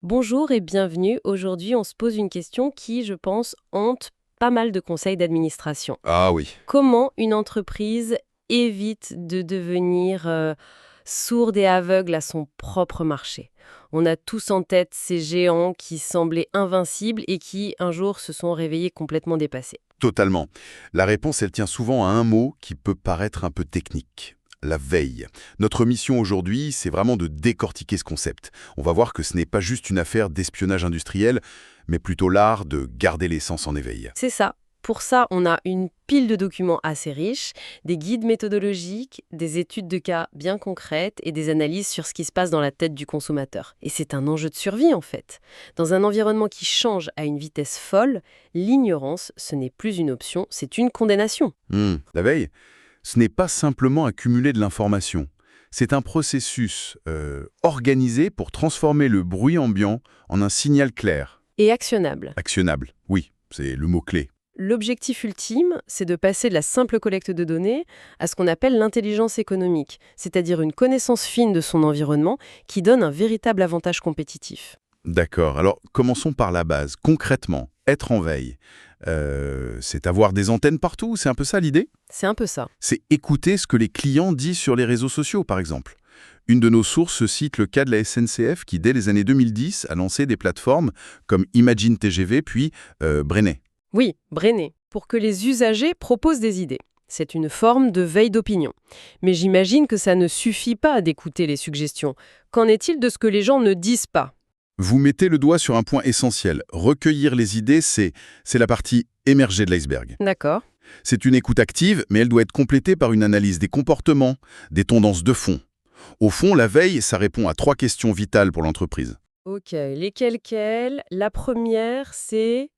Bonjour et bienvenue. Aujourd'hui, on se pose une question qui, je pense, hante pas mal de conseils d'administration. Ah oui, Comment une entreprise évite de devenir sourde et aveugle à son propre marché? On a tous en tête ces géants qui semblaient invincibles et qui, un jour, se sont réveillés complètement dépassés. totalement. La réponse, elle tient souvent à un mot qui peut paraître un peu technique. La veille. Notre mission aujourd'hui, c'est vraiment de décortiquer ce concept. On va voir que ce n'est pas juste une affaire d'espionnage industriel, mais plutôt l'art de garder les sens en éveil. C'est ça. Pour ça, on a une pile de documents assez riches, des guides méthodologiques, des études de cas bien concrètes et des analyses sur ce qui se passe dans la tête du consommateur. Et c'est un enjeu de survie en fait. Dans un environnement qui change à une vitesse folle, l'ignorance, ce n'est plus une option, c'est une condamnation. La veille, ce n'est pas simplement accumuler de l'information. C'est un processus organisé pour transformer le bruit ambiant en un signal clair, Et actionnable. actionnable. Oui, c'est le mot-clé. L'objectif ultime, c'est de passer de la simple collecte de données à ce qu'on appelle l'intelligence économique, c'est-à-dire une connaissance fine de son environnement qui donne un véritable avantage compétitif. D'accord. Alors, commençons par la base. Concrètement, être en veille, c'est avoir des antennes partout, c'est un peu ça l'idée? C'est un peu ça. C'est écouter ce que les clients disent sur les réseaux sociaux, par exemple. Une de nos sources cite le cas de la SNCF qui, dès les années 2010, a lancé des plateformes comme Imagine TGV puis Brennet. Oui, brainer, pour que les usagers proposent des idées. C'est une forme de veille d'opinion. Mais j'imagine que ça ne suffit pas d'écouter les suggestions. Qu'en est-il de ce que les gens ne disent pas? Vous mettez le doigt sur un point essentiel. Recueillir les idées, c'est la partie émergée de l'iceberg. D'accord. C'est une écoute active, mais elle doit être complétée par une analyse des comportements, des tendances de fond. Au fond, la veille, ça répond à 3 questions vitales pour l'entreprise. Ok, lesquelles? La première, c'est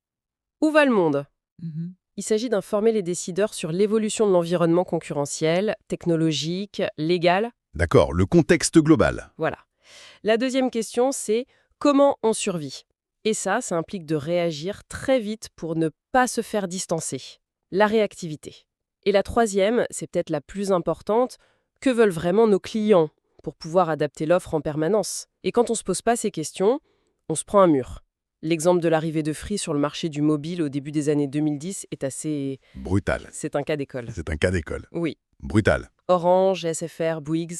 où va le monde? Il s'agit d'informer les décideurs sur l'évolution de l'environnement concurrentiel, technologique, légal. D'accord, le contexte global. Voilà. La deuxième question, c'est comment on survit? Et ça implique de réagir très vite pour ne pas se faire distancer. La réactivité. Et la troisième, c'est peut-être la plus importante, que veulent vraiment nos clients pour pouvoir adapter l'offre en permanence? Et quand on ne se pose pas ces questions, on se prend un mur. L'exemple de l'arrivée de Free sur le marché du mobile au début des années 2010 est assez... Brutal. C'est un cas d'école. C'est un cas d'école. Oui. Brutal. Orange, SFR, Bouygues,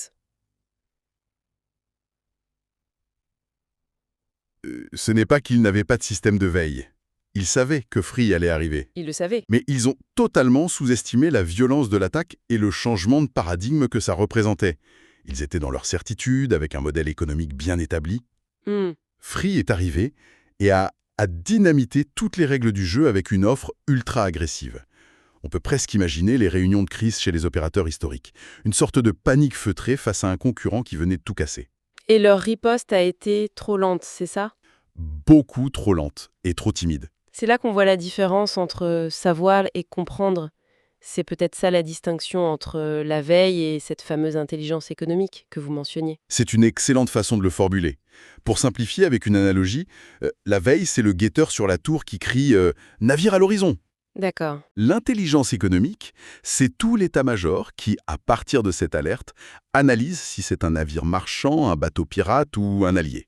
Ce n'est pas qu'ils n'avaient pas de système de veille. Ils savaient que Free allait arriver. ils le savaient. Mais ils ont totalement sous-estimé la violence de l'attaque et le changement de paradigme que ça représentait. Ils étaient dans leur certitude, avec un modèle économique bien établi. Hmm. Free est arrivé et a dynamité toutes les règles du jeu avec une offre ultra agressive. On peut presque imaginer les réunions de crise chez les opérateurs historiques. Une sorte de panique feutrée face à un concurrent qui venait de tout casser. Et leur riposte a été trop lente, c'est ça? Beaucoup trop lente et trop timide. C'est là qu'on voit la différence entre savoir et comprendre. C'est peut-être ça la distinction entre la veille et cette fameuse intelligence économique que vous mentionniez. C'est une excellente façon de le formuler. Pour simplifier avec une analogie, la veille, c'est le guetteur sur la tour qui crie Navire à l'horizon !». D'accord. L'intelligence économique, c'est tout l'état-major qui, à partir de cette alerte, analyse si c'est un navire marchand, un bateau pirate ou un allié,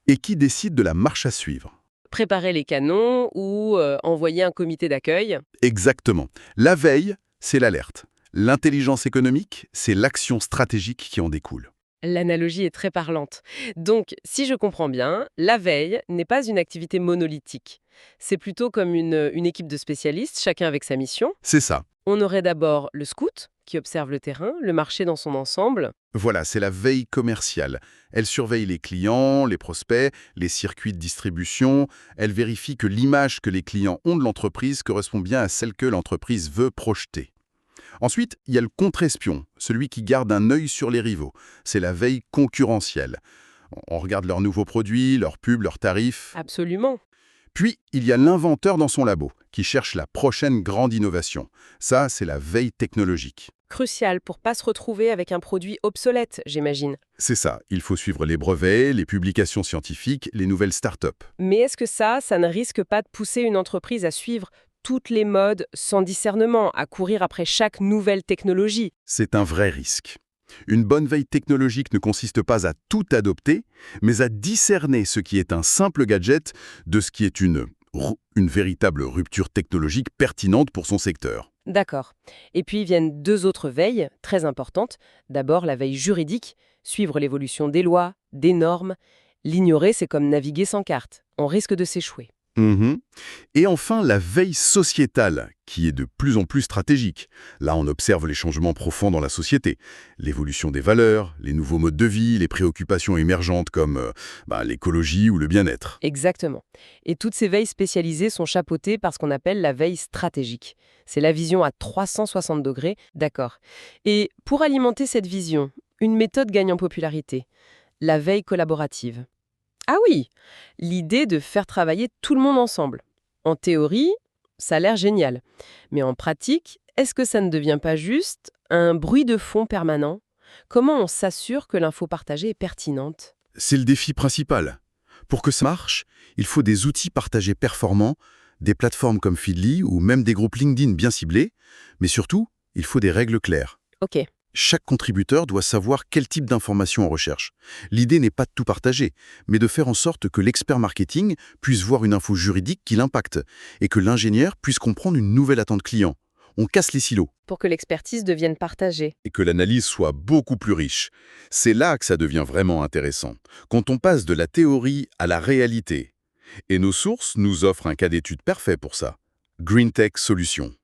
et qui décide de la marche à suivre. Préparer les canons ou envoyer un comité d'accueil. Exactement. La veille, c'est l'alerte. L'intelligence économique, c'est l'action stratégique qui en découle. L'analogie est très parlante. Donc, si je comprends bien, la veille n'est pas une activité monolithique. C'est plutôt comme une équipe de spécialistes, chacun avec sa mission. C'est ça. On aurait d'abord le scout, qui observe le terrain, le marché dans son ensemble. Voilà, c'est la veille commerciale. Elle surveille les clients, les prospects, les circuits de distribution. Elle vérifie que l'image que les clients ont de l'entreprise correspond bien à celle que l'entreprise veut projeter. Ensuite, il y a le contre-espion, celui qui garde un œil sur les rivaux. C'est la veille concurrentielle. On regarde leurs nouveaux produits, leurs pubs, leurs tarifs. Absolument. Puis, il y a l'inventeur dans son labo, qui cherche la prochaine grande innovation. Ça, c'est la veille technologique. Crucial pour pas se retrouver avec un produit obsolète, j'imagine. C'est ça, il faut suivre les brevets, les publications scientifiques, les nouvelles startups. Mais est-ce que ça ne risque pas de pousser une entreprise à suivre toutes les modes sans discernement, à courir après chaque nouvelle technologie? C'est un vrai risque. Une bonne veille technologique ne consiste pas à tout adopter, mais à discerner ce qui est un simple gadget de ce qui est une véritable rupture technologique pertinente pour son secteur. D'accord. Et puis viennent deux autres veilles, très importantes. D'abord, la veille juridique, suivre l'évolution des lois, des normes. L'ignorer, c'est comme naviguer sans carte. On risque de s'échouer. Mhm. Et enfin, la veille sociétale, qui est de plus en plus stratégique. Là, on observe les changements profonds dans la société. L'évolution des valeurs, les nouveaux modes de vie, les préoccupations émergentes comme l'écologie ou le bien-être. Exactement. Et toutes ces veilles spécialisées sont chapeautées par ce qu'on appelle la veille stratégique. C'est la vision à 360 degrés, d'accord. Et pour alimenter cette vision, une méthode gagne en popularité. La veille collaborative. Ah oui, l'idée de faire travailler tout le monde ensemble. En théorie, ça a l'air génial. Mais en pratique, est-ce que ça ne devient pas juste un bruit de fond permanent? Comment on s'assure que l'info partagée est pertinente? C'est le défi principal. Pour que ça marche, il faut des outils partagés performants, des plateformes comme Feedly ou même des groupes LinkedIn bien ciblés, mais surtout, il faut des règles claires. Ok, Chaque contributeur doit savoir quel type d'information on recherche. L'idée n'est pas de tout partager, mais de faire en sorte que l'expert marketing puisse voir une info juridique qui l'impacte et que l'ingénieur puisse comprendre une nouvelle attente client. On casse les silos pour que l'expertise devienne partagée. et que l'analyse soit beaucoup plus riche. C'est là que ça devient vraiment intéressant, quand on passe de la théorie à la réalité. Et nos sources nous offrent un cas d'étude parfait pour ça. GreenTech Solutions.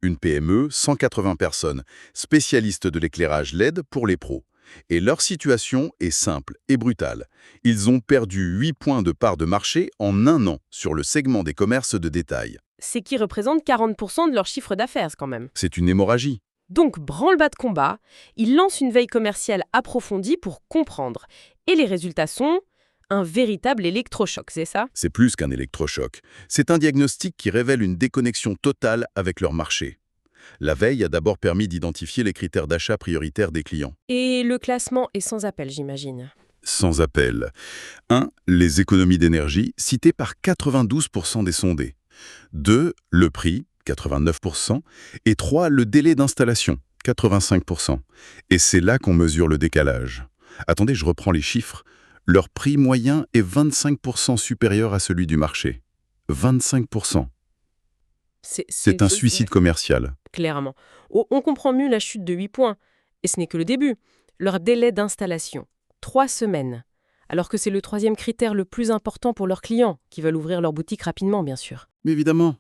Une PME, 180 personnes, spécialistes de l'éclairage LED pour les pros. Et leur situation est simple et brutale. Ils ont perdu 8 points de part de marché en un an sur le segment des commerces de détail. C'est qui représente 40% de leur chiffre d'affaires quand même. C'est une hémorragie. Donc, branle-bas de combat, ils lancent une veille commerciale approfondie pour comprendre. Et les résultats sont un véritable électrochoc, c'est ça? C'est plus qu'un électrochoc. C'est un diagnostic qui révèle une déconnexion totale avec leur marché. La veille a d'abord permis d'identifier les critères d'achat prioritaires des clients. Et le classement est sans appel, j'imagine. Sans appel. 1. Les économies d'énergie, citées par 92% des sondés. 2. Le prix, 89%. Et 3. Le délai d'installation, 85%. Et c'est là qu'on mesure le décalage. Attendez, je reprends les chiffres. Leur prix moyen est 25% supérieur à celui du marché. 25%. C'est un suicide commercial. Clairement. On comprend mieux la chute de 8 points. Et ce n'est que le début. Leur délai d'installation, 3 semaines. Alors que c'est le troisième critère le plus important pour leurs clients, qui veulent ouvrir leur boutique rapidement, bien sûr. Mais évidemment.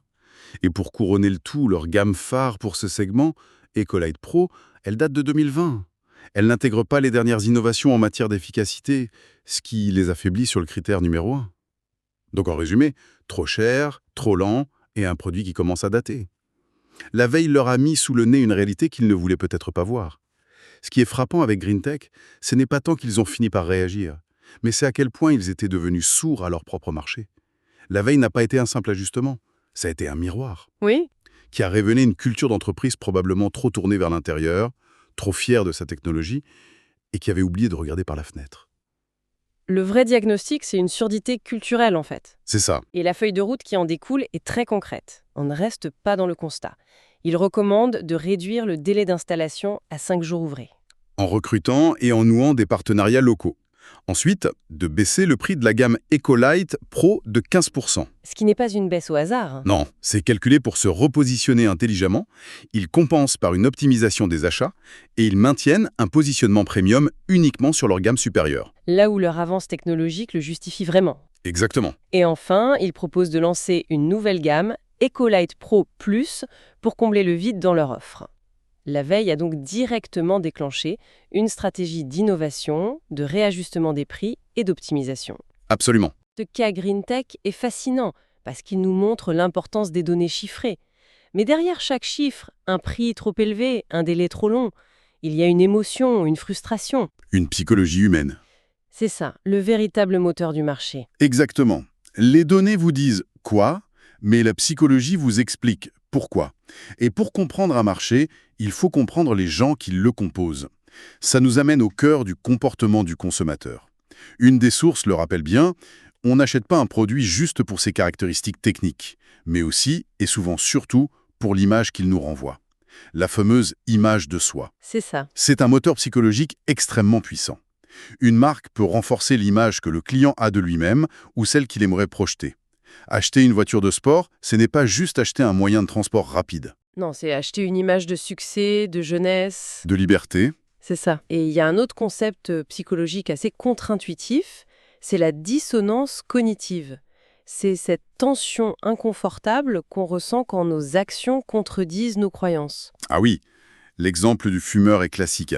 Et pour couronner le tout, leur gamme phare pour ce segment, Ecolite Pro, elle date de 2020. Elle n'intègre pas les dernières innovations en matière d'efficacité, ce qui les affaiblit sur le critère numéro 1. Donc en résumé, trop cher, trop lent et un produit qui commence à dater. La veille leur a mis sous le nez une réalité qu'ils ne voulaient peut-être pas voir. Ce qui est frappant avec GreenTech, ce n'est pas tant qu'ils ont fini par réagir, mais c'est à quel point ils étaient devenus sourds à leur propre marché. La veille n'a pas été un simple ajustement, ça a été un miroir, Oui. qui a révélé une culture d'entreprise probablement trop tournée vers l'intérieur, trop fière de sa technologie, et qui avait oublié de regarder par la fenêtre. Le vrai diagnostic, c'est une surdité culturelle, en fait. C'est ça. Et la feuille de route qui en découle est très concrète. On ne reste pas dans le constat. Il recommande de réduire le délai d'installation à 5 jours ouvrés. En recrutant et en nouant des partenariats locaux. Ensuite, de baisser le prix de la gamme Ecolite Pro de 15%. Ce qui n'est pas une baisse au hasard, hein. Non, c'est calculé pour se repositionner intelligemment. Ils compensent par une optimisation des achats et ils maintiennent un positionnement premium uniquement sur leur gamme supérieure. Là où leur avance technologique le justifie vraiment. Exactement. Et enfin, ils proposent de lancer une nouvelle gamme, Ecolite Pro Plus, pour combler le vide dans leur offre. La veille a donc directement déclenché une stratégie d'innovation, de réajustement des prix et d'optimisation. Absolument. Ce cas GreenTech est fascinant parce qu'il nous montre l'importance des données chiffrées. Mais derrière chaque chiffre, un prix trop élevé, un délai trop long, il y a une émotion, une frustration. Une psychologie humaine. C'est ça, le véritable moteur du marché. Exactement. Les données vous disent quoi, mais la psychologie vous explique pourquoi. Et pour comprendre un marché, il faut comprendre les gens qui le composent. Ça nous amène au cœur du comportement du consommateur. Une des sources le rappelle bien, on n'achète pas un produit juste pour ses caractéristiques techniques, mais aussi, et souvent surtout, pour l'image qu'il nous renvoie. La fameuse image de soi. C'est ça. C'est un moteur psychologique extrêmement puissant. Une marque peut renforcer l'image que le client a de lui-même ou celle qu'il aimerait projeter. Acheter une voiture de sport, ce n'est pas juste acheter un moyen de transport rapide. Non, c'est acheter une image de succès, de jeunesse. De liberté. C'est ça. Et il y a un autre concept psychologique assez contre-intuitif, c'est la dissonance cognitive. C'est cette tension inconfortable qu'on ressent quand nos actions contredisent nos croyances. Ah oui, l'exemple du fumeur est classique.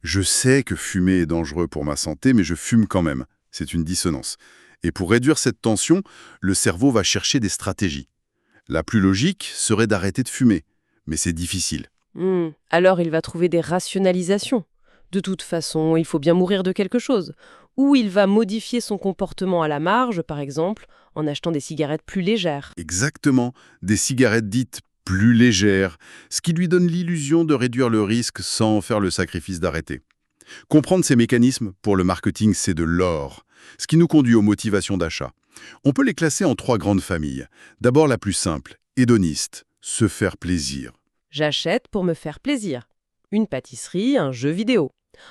Je sais que fumer est dangereux pour ma santé, mais je fume quand même. C'est une dissonance. Et pour réduire cette tension, le cerveau va chercher des stratégies. La plus logique serait d'arrêter de fumer, mais c'est difficile. Alors il va trouver des rationalisations. De toute façon, il faut bien mourir de quelque chose. Ou il va modifier son comportement à la marge, par exemple, en achetant des cigarettes plus légères. Exactement, des cigarettes dites plus légères, ce qui lui donne l'illusion de réduire le risque sans faire le sacrifice d'arrêter. Comprendre ces mécanismes, pour le marketing, c'est de l'or, ce qui nous conduit aux motivations d'achat. On peut les classer en 3 grandes familles. D'abord la plus simple, hédoniste, se faire plaisir. J'achète pour me faire plaisir. Une pâtisserie, un jeu vidéo.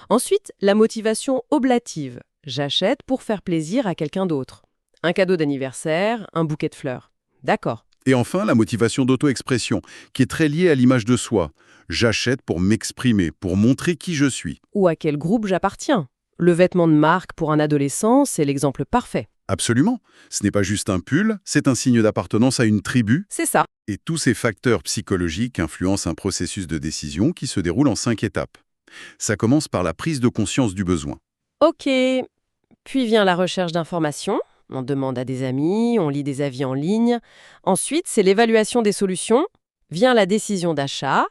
Ensuite, la motivation oblative. J'achète pour faire plaisir à quelqu'un d'autre. Un cadeau d'anniversaire, un bouquet de fleurs. D'accord. Et enfin, la motivation d'auto-expression, qui est très liée à l'image de soi. J'achète pour m'exprimer, pour montrer qui je suis. Ou à quel groupe j'appartiens. Le vêtement de marque pour un adolescent, c'est l'exemple parfait. Absolument. Ce n'est pas juste un pull, c'est un signe d'appartenance à une tribu. C'est ça. Et tous ces facteurs psychologiques influencent un processus de décision qui se déroule en 5 étapes. Ça commence par la prise de conscience du besoin. Ok. Puis vient la recherche d'informations. On demande à des amis, on lit des avis en ligne. Ensuite, c'est l'évaluation des solutions. Vient la décision d'achat.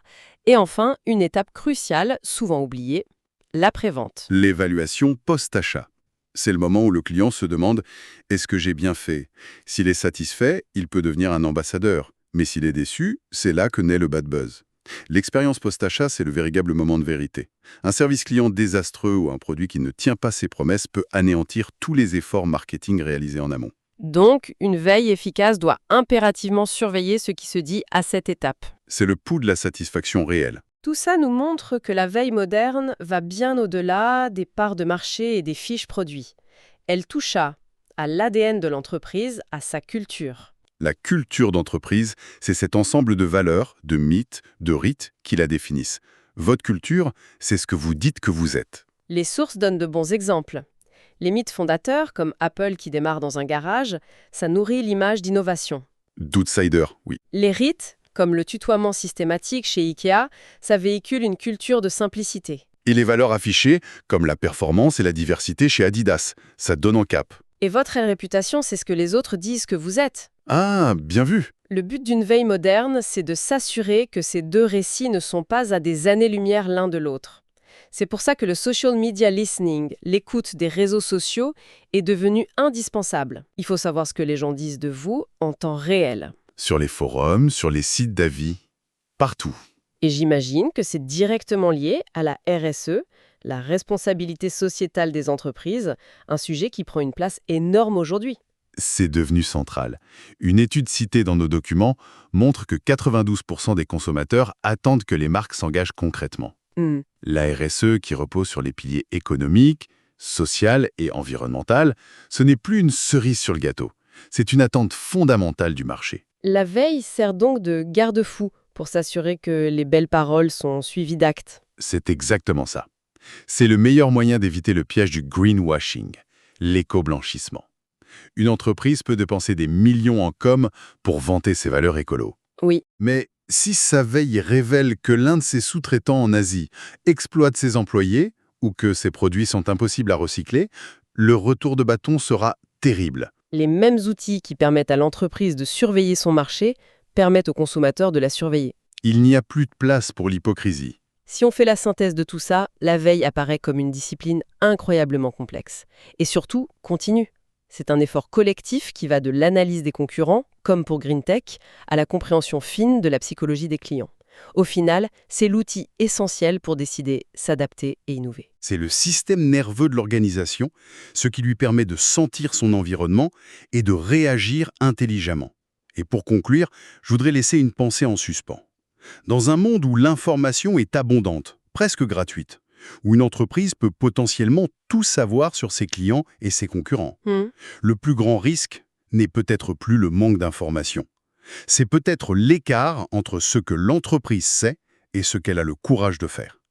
Et enfin, une étape cruciale, souvent oubliée, l'après-vente. L'évaluation post-achat. C'est le moment où le client se demande « Est-ce que j'ai bien fait ?» S'il est satisfait, il peut devenir un ambassadeur. Mais s'il est déçu, c'est là que naît le bad buzz. L'expérience post-achat, c'est le véritable moment de vérité. Un service client désastreux ou un produit qui ne tient pas ses promesses peut anéantir tous les efforts marketing réalisés en amont. Donc, une veille efficace doit impérativement surveiller ce qui se dit à cette étape. C'est le pouls de la satisfaction réelle. Tout ça nous montre que la veille moderne va bien au-delà des parts de marché et des fiches produits. Elle touche à l'ADN de l'entreprise, à sa culture. La culture d'entreprise, c'est cet ensemble de valeurs, de mythes, de rites qui la définissent. Votre culture, c'est ce que vous dites que vous êtes. Les sources donnent de bons exemples. Les mythes fondateurs, comme Apple qui démarre dans un garage, ça nourrit l'image d'innovation. D'outsider, oui. Les rites, comme le tutoiement systématique chez Ikea, ça véhicule une culture de simplicité. Et les valeurs affichées, comme la performance et la diversité chez Adidas, ça donne en cap. Et votre réputation, c'est ce que les autres disent que vous êtes. Ah, bien vu. Le but d'une veille moderne, c'est de s'assurer que ces deux récits ne sont pas à des années-lumière l'un de l'autre. C'est pour ça que le social media listening, l'écoute des réseaux sociaux, est devenu indispensable. Il faut savoir ce que les gens disent de vous en temps réel. Sur les forums, sur les sites d'avis, partout. Et j'imagine que c'est directement lié à la RSE, la responsabilité sociétale des entreprises, un sujet qui prend une place énorme aujourd'hui. C'est devenu central. Une étude citée dans nos documents montre que 92% des consommateurs attendent que les marques s'engagent concrètement. La RSE, qui repose sur les piliers économiques, social et environnemental, ce n'est plus une cerise sur le gâteau. C'est une attente fondamentale du marché. La veille sert donc de garde-fou pour s'assurer que les belles paroles sont suivies d'actes. C'est exactement ça. C'est le meilleur moyen d'éviter le piège du greenwashing, l'éco-blanchissement. Une entreprise peut dépenser des millions en com pour vanter ses valeurs écolo. Oui. Mais si sa veille révèle que l'un de ses sous-traitants en Asie exploite ses employés ou que ses produits sont impossibles à recycler, le retour de bâton sera terrible. Les mêmes outils qui permettent à l'entreprise de surveiller son marché permettent aux consommateurs de la surveiller. Il n'y a plus de place pour l'hypocrisie. Si on fait la synthèse de tout ça, la veille apparaît comme une discipline incroyablement complexe. Et surtout, continue. C'est un effort collectif qui va de l'analyse des concurrents, comme pour GreenTech, à la compréhension fine de la psychologie des clients. Au final, c'est l'outil essentiel pour décider, s'adapter et innover. C'est le système nerveux de l'organisation, ce qui lui permet de sentir son environnement et de réagir intelligemment. Et pour conclure, je voudrais laisser une pensée en suspens. Dans un monde où l'information est abondante, presque gratuite, où une entreprise peut potentiellement tout savoir sur ses clients et ses concurrents, Hmm. le plus grand risque n'est peut-être plus le manque d'information. C'est peut-être l'écart entre ce que l'entreprise sait et ce qu'elle a le courage de faire.